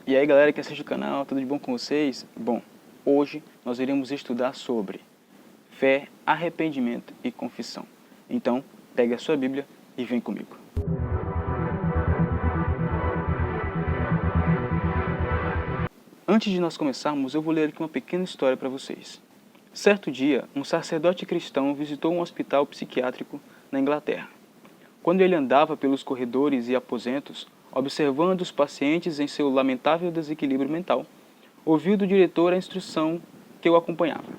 E aí galera que assiste o canal, tudo de bom com vocês? Bom, hoje nós iremos estudar sobre fé, arrependimento e confissão. Então, pegue a sua Bíblia e vem comigo. Antes de nós começarmos, eu vou ler aqui uma pequena história para vocês. Certo dia, um sacerdote cristão visitou um hospital psiquiátrico na Inglaterra. Quando ele andava pelos corredores e aposentos, observando os pacientes em seu lamentável desequilíbrio mental, ouviu do diretor a instrução que o acompanhava.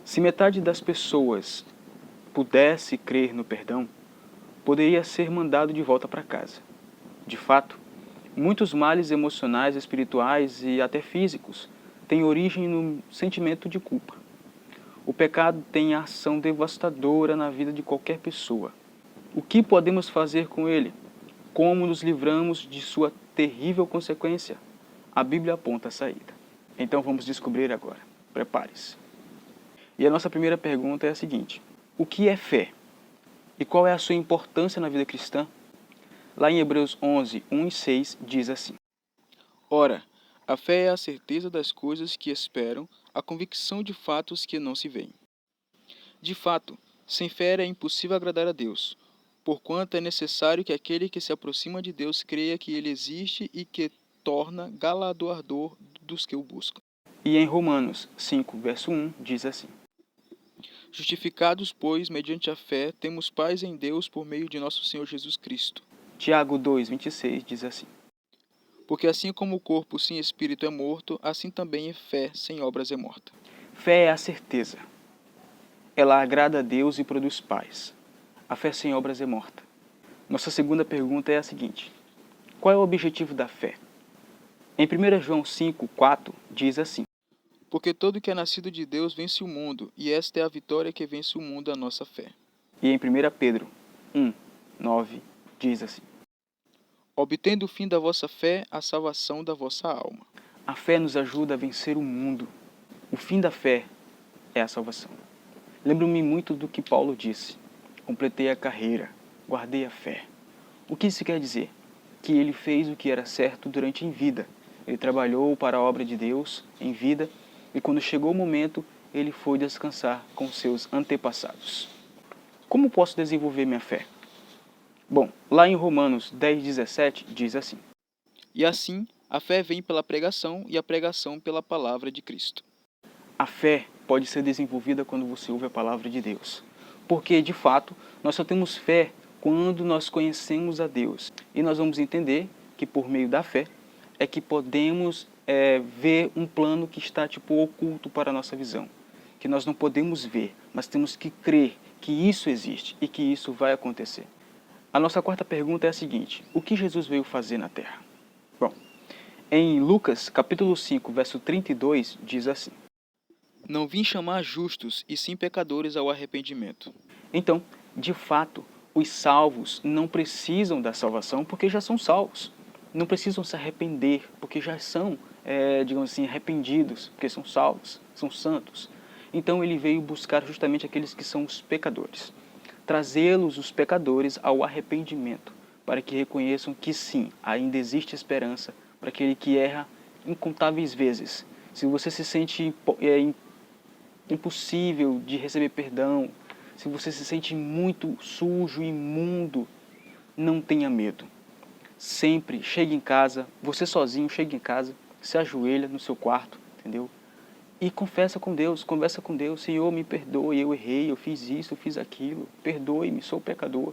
Se metade das pessoas pudesse crer no perdão, poderia ser mandado de volta para casa. De fato, muitos males emocionais, espirituais e até físicos têm origem no sentimento de culpa. O pecado tem ação devastadora na vida de qualquer pessoa. O que podemos fazer com ele? Como nos livramos de sua terrível consequência? A Bíblia aponta a saída. Então vamos descobrir agora. Prepare-se. E a nossa primeira pergunta é a seguinte: o que é fé? E qual é a sua importância na vida cristã? Lá em Hebreus 11, 1 e 6 diz assim: Ora, a fé é a certeza das coisas que esperam, a convicção de fatos que não se veem. De fato, sem fé é impossível agradar a Deus, porquanto é necessário que aquele que se aproxima de Deus creia que ele existe e que torna galardoador dos que o buscam. E em Romanos 5, verso 1 diz assim: Justificados, pois, mediante a fé, temos paz em Deus por meio de nosso Senhor Jesus Cristo. Tiago 2, 26 diz assim: Porque assim como o corpo sem espírito é morto, assim também a fé sem obras é morta. fé é a certeza. Ela agrada a Deus e produz paz. A fé sem obras é morta. Nossa segunda pergunta é a seguinte: qual é o objetivo da fé? Em 1 João 5, 4 diz assim: Porque todo que é nascido de Deus vence o mundo, e esta é a vitória que vence o mundo, a nossa fé. E em 1 Pedro 1, 9 diz assim: Obtendo o fim da vossa fé, a salvação da vossa alma. a fé nos ajuda a vencer o mundo. O fim da fé é a salvação. Lembro-me muito do que Paulo disse: completei a carreira, guardei a fé. O que isso quer dizer? Que ele fez o que era certo durante em vida. Ele trabalhou para a obra de Deus em vida e quando chegou o momento, ele foi descansar com seus antepassados. Como posso desenvolver minha fé? Bom, lá em Romanos 10, 17 diz assim: E assim, a fé vem pela pregação, e a pregação pela palavra de Cristo. a fé pode ser desenvolvida quando você ouve a palavra de Deus. Porque, de fato, nós só temos fé quando nós conhecemos a Deus. E nós vamos entender que por meio da fé é que podemos ver um plano que está oculto para a nossa visão. Que nós não podemos ver, mas temos que crer que isso existe e que isso vai acontecer. A nossa quarta pergunta é a seguinte: o que Jesus veio fazer na Terra? Bom, em Lucas capítulo 5, verso 32, diz assim: Não vim chamar justos, e sim pecadores ao arrependimento. então, de fato, os salvos não precisam da salvação porque já são salvos. Não precisam se arrepender porque já são, digamos assim, arrependidos, porque são salvos, são santos. Então ele veio buscar justamente aqueles que são os pecadores. Trazê-los, os pecadores, ao arrependimento, para que reconheçam que sim, ainda existe esperança para aquele que erra incontáveis vezes. Se você se sente impossível de receber perdão, se você se sente muito sujo, imundo, não tenha medo. Sempre chegue em casa, você sozinho, chegue em casa, se ajoelha no seu quarto, entendeu? E confessa com Deus, conversa com Deus: Senhor, me perdoe, eu errei, eu fiz isso, eu fiz aquilo, perdoe-me, sou pecador.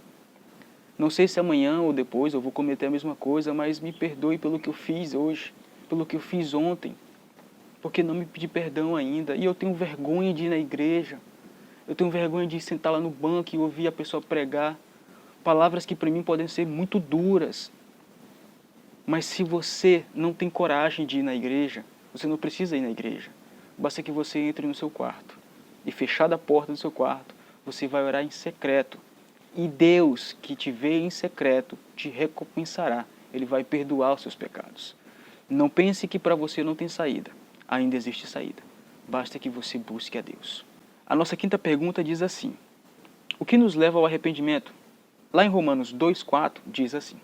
Não sei se amanhã ou depois eu vou cometer a mesma coisa, mas me perdoe pelo que eu fiz hoje, pelo que eu fiz ontem, porque não me pedi perdão ainda, e eu tenho vergonha de ir na igreja, eu tenho vergonha de sentar lá no banco e ouvir a pessoa pregar, palavras que para mim podem ser muito duras. Mas se você não tem coragem de ir na igreja, você não precisa ir na igreja. Basta que você entre no seu quarto e, fechada a porta do seu quarto, você vai orar em secreto. E Deus, que te vê em secreto, te recompensará. Ele vai perdoar os seus pecados. Não pense que para você não tem saída. Ainda existe saída. Basta que você busque a Deus. A nossa quinta pergunta diz assim: o que nos leva ao arrependimento? Lá em Romanos 2,4 diz assim: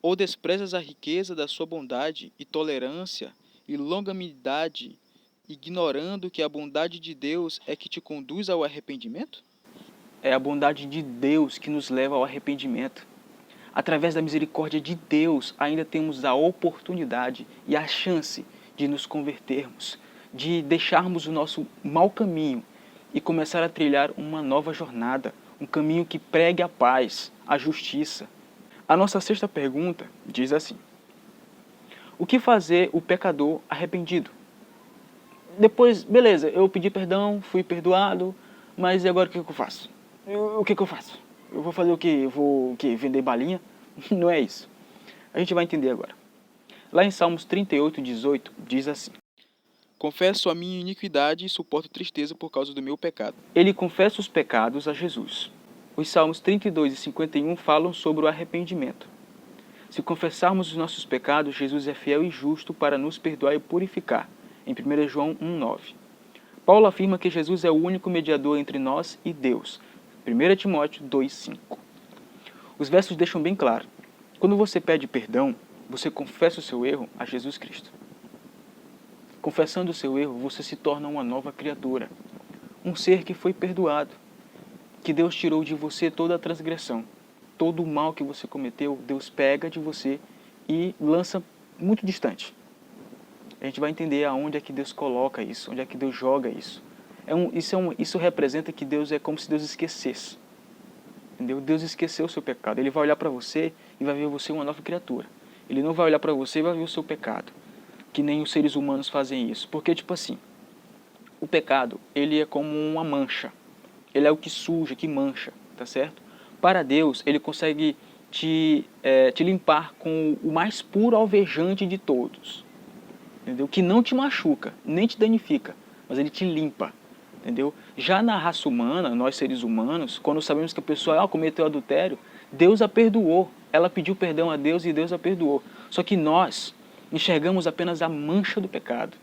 Ou desprezas a riqueza da sua bondade e tolerância e longanimidade, ignorando que a bondade de Deus é que te conduz ao arrependimento? É a bondade de Deus que nos leva ao arrependimento. Através da misericórdia de Deus, ainda temos a oportunidade e a chance de nos convertermos, de deixarmos o nosso mau caminho e começar a trilhar uma nova jornada, um caminho que pregue a paz, a justiça. A nossa sexta pergunta diz assim: o que fazer o pecador arrependido? Depois, beleza, eu pedi perdão, fui perdoado, mas e agora o que eu faço? O que eu faço? Eu vou fazer o quê? Eu vou vender balinha? Não é isso. A gente vai entender agora. Lá em Salmos 38:18 diz assim: Confesso a minha iniquidade e suporto tristeza por causa do meu pecado. ele confessa os pecados a Jesus. Os Salmos 32 e 51 falam sobre o arrependimento. Se confessarmos os nossos pecados, Jesus é fiel e justo para nos perdoar e purificar, em 1 João 1,9. Paulo afirma que Jesus é o único mediador entre nós e Deus, 1 Timóteo 2,5. Os versos deixam bem claro: quando você pede perdão, você confessa o seu erro a Jesus Cristo. Confessando o seu erro, você se torna uma nova criatura, um ser que foi perdoado, que Deus tirou de você toda a transgressão, todo o mal que você cometeu, Deus pega de você e lança muito distante. A gente vai entender aonde é que Deus coloca isso, onde é que Deus joga isso. Isso representa que Deus é como se Deus esquecesse. Entendeu? Deus esqueceu o seu pecado. Ele vai olhar para você e vai ver você uma nova criatura. Ele não vai olhar para você e vai ver o seu pecado. Que nem os seres humanos fazem isso. Porque, tipo assim, o pecado, ele é como uma mancha. Ele é o que suja, que mancha, tá certo? Para Deus, ele consegue te limpar com o mais puro alvejante de todos. Entendeu? Que não te machuca, nem te danifica, mas ele te limpa. Entendeu? Já na raça humana, nós seres humanos, quando sabemos que a pessoa cometeu adultério, Deus a perdoou. Ela pediu perdão a Deus e Deus a perdoou. Só que nós enxergamos apenas a mancha do pecado.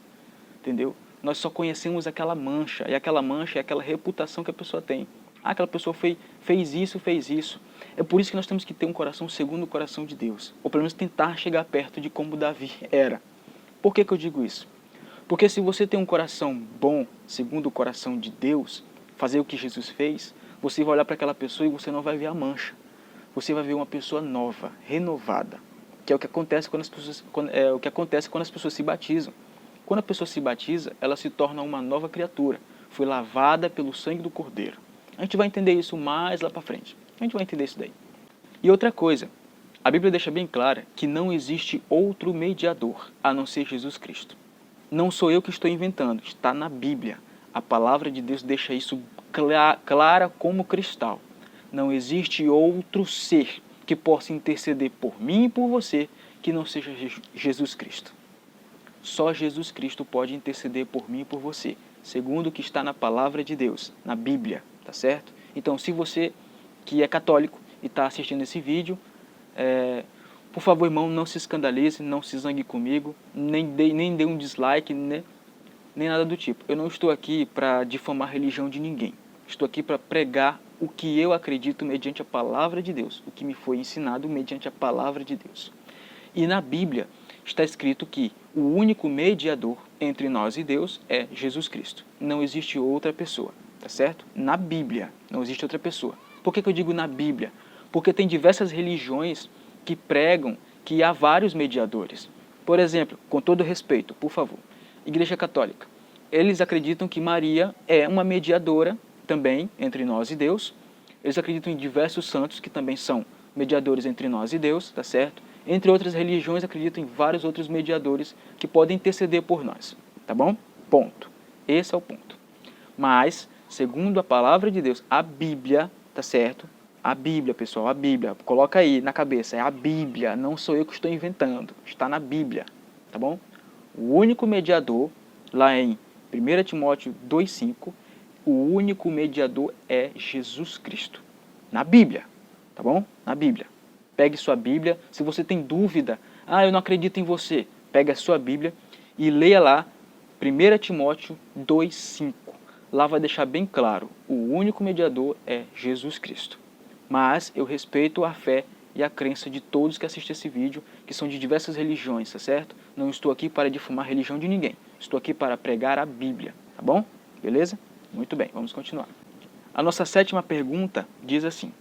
Entendeu? Nós só conhecemos aquela mancha. E aquela mancha é aquela reputação que a pessoa tem. Ah, aquela pessoa fez isso, fez isso. É por isso que nós temos que ter um coração segundo o coração de Deus. Ou pelo menos tentar chegar perto de como Davi era. Por que eu digo isso? Porque se você tem um coração bom, segundo o coração de Deus, fazer o que Jesus fez, você vai olhar para aquela pessoa e você não vai ver a mancha. Você vai ver uma pessoa nova, renovada. Que é o que acontece quando as pessoas se batizam. Quando a pessoa se batiza, ela se torna uma nova criatura. Foi lavada pelo sangue do Cordeiro. A gente vai entender isso mais lá para frente. A gente vai entender isso daí. E outra coisa, a Bíblia deixa bem clara que não existe outro mediador a não ser Jesus Cristo. Não sou eu que estou inventando, está na Bíblia. A palavra de Deus deixa isso clara como cristal. Não existe outro ser que possa interceder por mim e por você que não seja Jesus Cristo. Só Jesus Cristo pode interceder por mim e por você, segundo o que está na palavra de Deus, na Bíblia, tá certo? Então, se você que é católico e está assistindo esse vídeo, por favor, irmão, não se escandalize, não se zangue comigo, nem dê um dislike, nem nada do tipo. Eu não estou aqui para difamar a religião de ninguém. Estou aqui para pregar o que eu acredito mediante a palavra de Deus, o que me foi ensinado mediante a palavra de Deus. E na Bíblia está escrito que o único mediador entre nós e Deus é Jesus Cristo. Não existe outra pessoa, tá certo? Na Bíblia não existe outra pessoa. Por que eu digo na Bíblia? Porque tem diversas religiões que pregam que há vários mediadores. Por exemplo, com todo respeito, por favor, Igreja Católica. Eles acreditam que Maria é uma mediadora também entre nós e Deus. Eles acreditam em diversos santos que também são mediadores entre nós e Deus, tá certo? Entre outras religiões, acreditam em vários outros mediadores que podem interceder por nós, tá bom? Ponto. Esse é o ponto. Mas, segundo a palavra de Deus, a Bíblia, tá certo? A Bíblia, pessoal, a Bíblia. Coloca aí na cabeça, é a Bíblia, não sou eu que estou inventando. Está na Bíblia, tá bom? O único mediador, lá em 1 Timóteo 2,5, o único mediador é Jesus Cristo. Na Bíblia, tá bom? Na Bíblia. Pegue sua Bíblia. Se você tem dúvida, eu não acredito em você, pegue a sua Bíblia e leia lá 1 Timóteo 2,5. Lá vai deixar bem claro, o único mediador é Jesus Cristo. Mas eu respeito a fé e a crença de todos que assistem esse vídeo, que são de diversas religiões, tá certo? Não estou aqui para difamar a religião de ninguém. Estou aqui para pregar a Bíblia, tá bom? Beleza? Muito bem, vamos continuar. A nossa 7ª pergunta diz assim: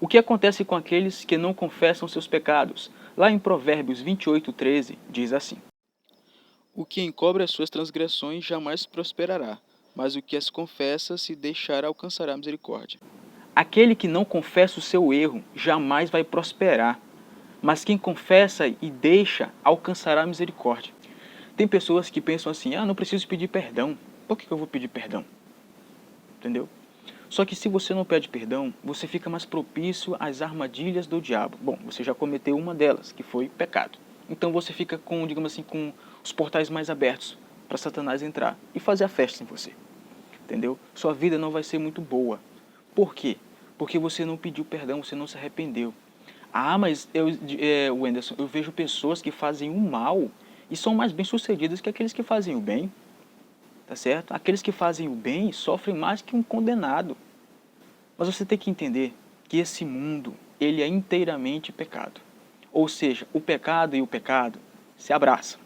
o que acontece com aqueles que não confessam seus pecados? Lá em Provérbios 28:13 diz assim: O que encobre as suas transgressões jamais prosperará, mas o que as confessa se deixar alcançará misericórdia. aquele que não confessa o seu erro jamais vai prosperar, mas quem confessa e deixa alcançará misericórdia. Tem pessoas que pensam assim: não preciso pedir perdão. Por que eu vou pedir perdão? Entendeu? Só que se você não pede perdão, você fica mais propício às armadilhas do diabo. Bom, você já cometeu uma delas, que foi pecado. Então você fica com, digamos assim, com os portais mais abertos para Satanás entrar e fazer a festa em você. Entendeu? Sua vida não vai ser muito boa. Por quê? Porque você não pediu perdão, você não se arrependeu. Mas Wenderson, eu vejo pessoas que fazem o mal e são mais bem-sucedidas que aqueles que fazem o bem. Tá certo? Aqueles que fazem o bem sofrem mais que um condenado. Mas você tem que entender que esse mundo, ele é inteiramente pecado. Ou seja, o pecado e o pecado se abraçam.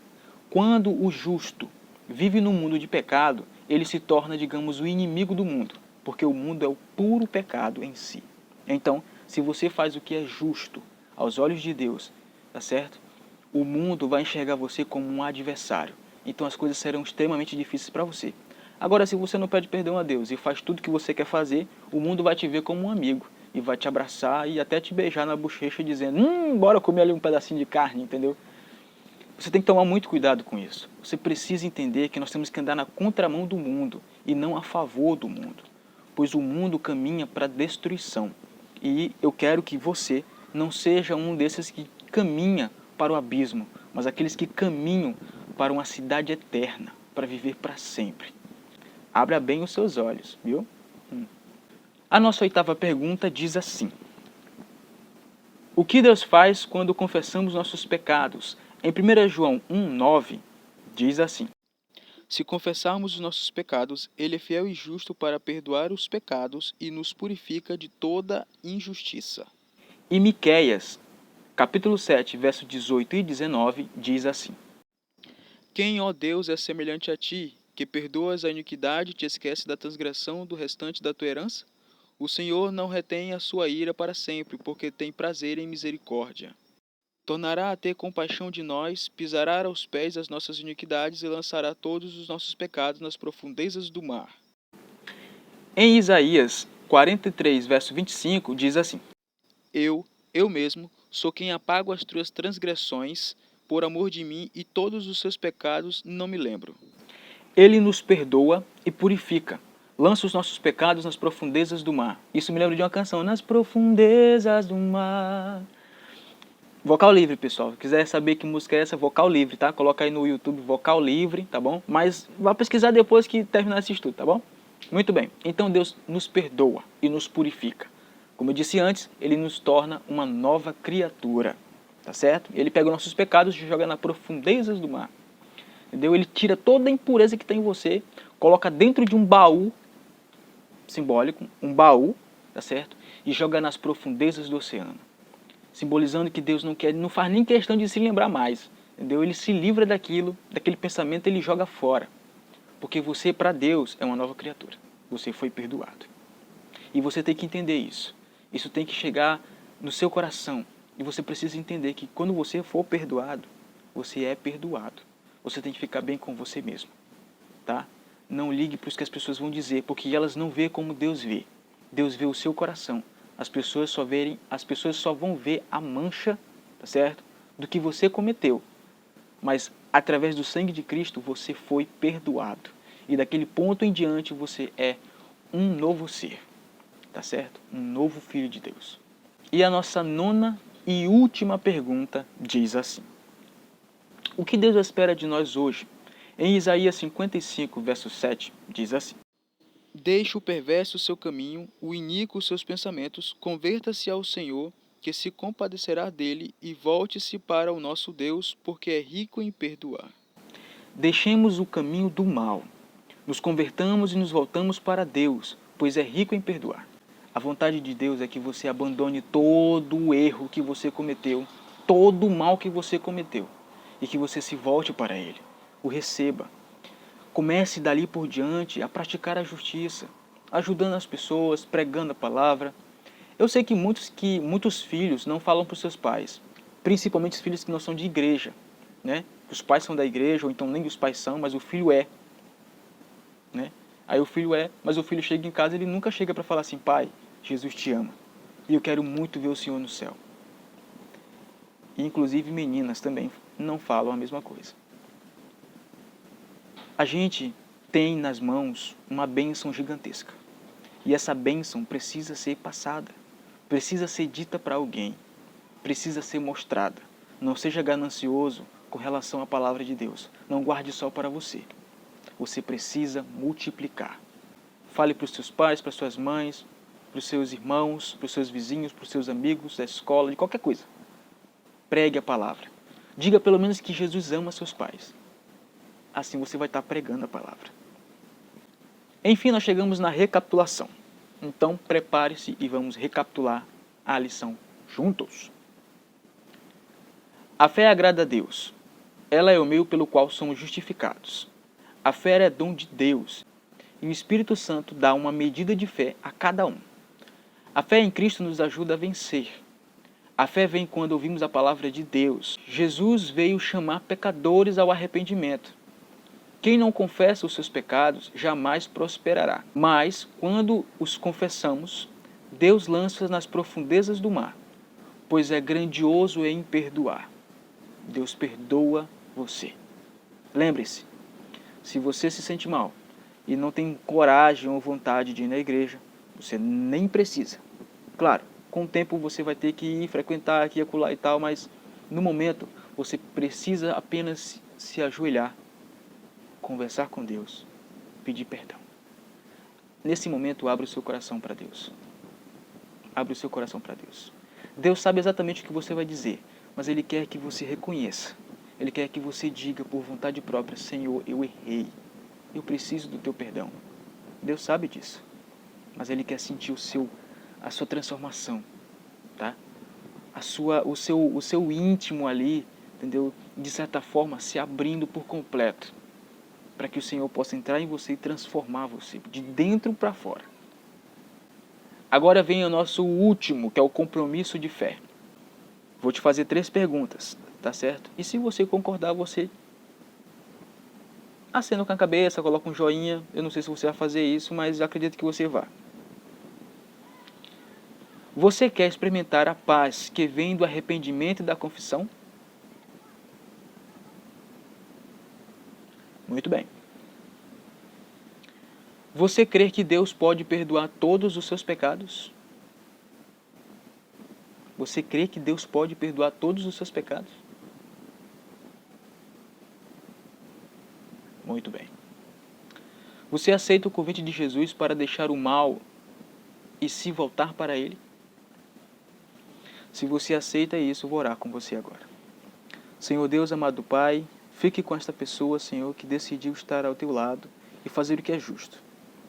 Quando o justo vive num mundo de pecado, ele se torna, digamos, o inimigo do mundo, porque o mundo é o puro pecado em si. Então, se você faz o que é justo aos olhos de Deus, tá certo? O mundo vai enxergar você como um adversário. Então as coisas serão extremamente difíceis para você. Agora, se você não pede perdão a Deus e faz tudo o que você quer fazer, o mundo vai te ver como um amigo e vai te abraçar e até te beijar na bochecha dizendo: bora comer ali um pedacinho de carne, entendeu? Você tem que tomar muito cuidado com isso. Você precisa entender que nós temos que andar na contramão do mundo e não a favor do mundo, pois o mundo caminha para a destruição. E eu quero que você não seja um desses que caminha para o abismo, mas aqueles que caminham para uma cidade eterna, para viver para sempre. Abra bem os seus olhos, viu? A nossa 8ª pergunta diz assim: o que Deus faz quando confessamos nossos pecados? Em 1 João 1:9 diz assim: Se confessarmos os nossos pecados, Ele é fiel e justo para perdoar os pecados e nos purifica de toda injustiça. E Miqueias, capítulo 7, verso 18 e 19 diz assim: Quem, ó Deus, é semelhante a ti, que perdoas a iniquidade e te esquece da transgressão do restante da tua herança? O Senhor não retém a sua ira para sempre, porque tem prazer em misericórdia. Tornará a ter compaixão de nós, pisará aos pés as nossas iniquidades e lançará todos os nossos pecados nas profundezas do mar. Em Isaías 43, verso 25 diz assim: Eu mesmo, sou quem apago as tuas transgressões por amor de mim e todos os seus pecados não me lembro. Ele nos perdoa e purifica, lança os nossos pecados nas profundezas do mar. Isso me lembra de uma canção: nas profundezas do mar. Vocal livre, pessoal. Se quiser saber que música é essa, vocal livre, tá? Coloca aí no YouTube vocal livre, tá bom? Mas vá pesquisar depois que terminar esse estudo, tá bom? Muito bem. Então Deus nos perdoa e nos purifica. Como eu disse antes, Ele nos torna uma nova criatura, tá certo? Ele pega os nossos pecados e joga nas profundezas do mar. Entendeu? Ele tira toda a impureza que tem em você, coloca dentro de um baú simbólico, um baú, tá certo? E joga nas profundezas do oceano. Simbolizando que Deus não faz nem questão de se lembrar mais. Entendeu? Ele se livra daquele pensamento, ele joga fora. Porque você, para Deus, é uma nova criatura. Você foi perdoado. E você tem que entender isso. Isso tem que chegar no seu coração. E você precisa entender que quando você for perdoado, você é perdoado. Você tem que ficar bem com você mesmo. Tá? Não ligue para o que as pessoas vão dizer, porque elas não vê como Deus vê. Deus vê o seu coração. As pessoas só vão ver a mancha, tá certo? Do que você cometeu. Mas através do sangue de Cristo você foi perdoado. E daquele ponto em diante você é um novo ser, tá certo? Um novo filho de Deus. E a nossa 9ª e última pergunta diz assim: o que Deus espera de nós hoje? Em Isaías 55, verso 7, diz assim: Deixe o perverso o seu caminho, o iníquo os seus pensamentos, converta-se ao Senhor, que se compadecerá dele, e volte-se para o nosso Deus, porque é rico em perdoar. deixemos o caminho do mal, nos convertamos e nos voltamos para Deus, pois é rico em perdoar. A vontade de Deus é que você abandone todo o erro que você cometeu, todo o mal que você cometeu, e que você se volte para Ele, o receba. Comece dali por diante a praticar a justiça, ajudando as pessoas, pregando a palavra. Eu sei que muitos filhos não falam para os seus pais, principalmente os filhos que não são de igreja, né? Os pais são da igreja, ou então nem os pais são, mas o filho é, né? Aí o filho é, mas o filho chega em casa e ele nunca chega para falar assim: pai, Jesus te ama e eu quero muito ver o Senhor no céu. E inclusive meninas também não falam a mesma coisa. A gente tem nas mãos uma bênção gigantesca. E essa bênção precisa ser passada, precisa ser dita para alguém, precisa ser mostrada. Não seja ganancioso com relação à palavra de Deus. Não guarde só para você. Você precisa multiplicar. Fale para os seus pais, para as suas mães, para os seus irmãos, para os seus vizinhos, para os seus amigos da escola, de qualquer coisa. Pregue a palavra. Diga pelo menos que Jesus ama seus pais. Assim você vai estar pregando a palavra. Enfim, nós chegamos na recapitulação. Então, prepare-se e vamos recapitular a lição juntos. A fé agrada a Deus. Ela é o meio pelo qual somos justificados. A fé é dom de Deus. E o Espírito Santo dá uma medida de fé a cada um. A fé em Cristo nos ajuda a vencer. A fé vem quando ouvimos a palavra de Deus. Jesus veio chamar pecadores ao arrependimento. Quem não confessa os seus pecados jamais prosperará. Mas, quando os confessamos, Deus lança nas profundezas do mar, pois é grandioso em perdoar. Deus perdoa você. Lembre-se, se você se sente mal e não tem coragem ou vontade de ir na igreja, você nem precisa. Claro, com o tempo você vai ter que ir frequentar aqui e acolá e tal, mas no momento você precisa apenas se ajoelhar, conversar com Deus, pedir perdão. Nesse momento, abra o seu coração para Deus. Abra o seu coração para Deus. Deus sabe exatamente o que você vai dizer, mas Ele quer que você reconheça. Ele quer que você diga por vontade própria: Senhor, eu errei. Eu preciso do teu perdão. Deus sabe disso, mas Ele quer sentir a sua transformação, tá? O seu íntimo ali, entendeu? De certa forma, se abrindo por completo, para que o Senhor possa entrar em você e transformar você, de dentro para fora. Agora vem o nosso último, que é o compromisso de fé. Vou te fazer 3 perguntas, tá certo? E se você concordar, você acena com a cabeça, coloca um joinha. Eu não sei se você vai fazer isso, mas acredito que você vá. Você quer experimentar a paz que vem do arrependimento e da confissão? Muito bem. Você crê que Deus pode perdoar todos os seus pecados? Você crê que Deus pode perdoar todos os seus pecados? Muito bem. Você aceita o convite de Jesus para deixar o mal e se voltar para Ele? Se você aceita isso, eu vou orar com você agora. Senhor Deus, amado Pai, fique com esta pessoa, Senhor, que decidiu estar ao teu lado e fazer o que é justo.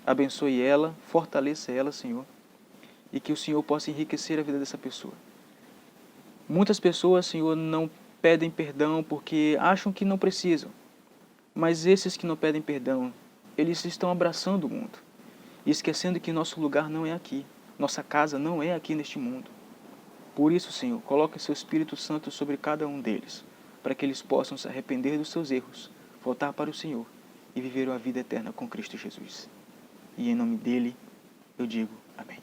Abençoe ela, fortaleça ela, Senhor, e que o Senhor possa enriquecer a vida dessa pessoa. Muitas pessoas, Senhor, não pedem perdão porque acham que não precisam. Mas esses que não pedem perdão, eles estão abraçando o mundo e esquecendo que nosso lugar não é aqui. Nossa casa não é aqui neste mundo. Por isso, Senhor, coloque seu Espírito Santo sobre cada um deles, para que eles possam se arrepender dos seus erros, voltar para o Senhor e viver a vida eterna com Cristo Jesus. E em nome dele, eu digo amém.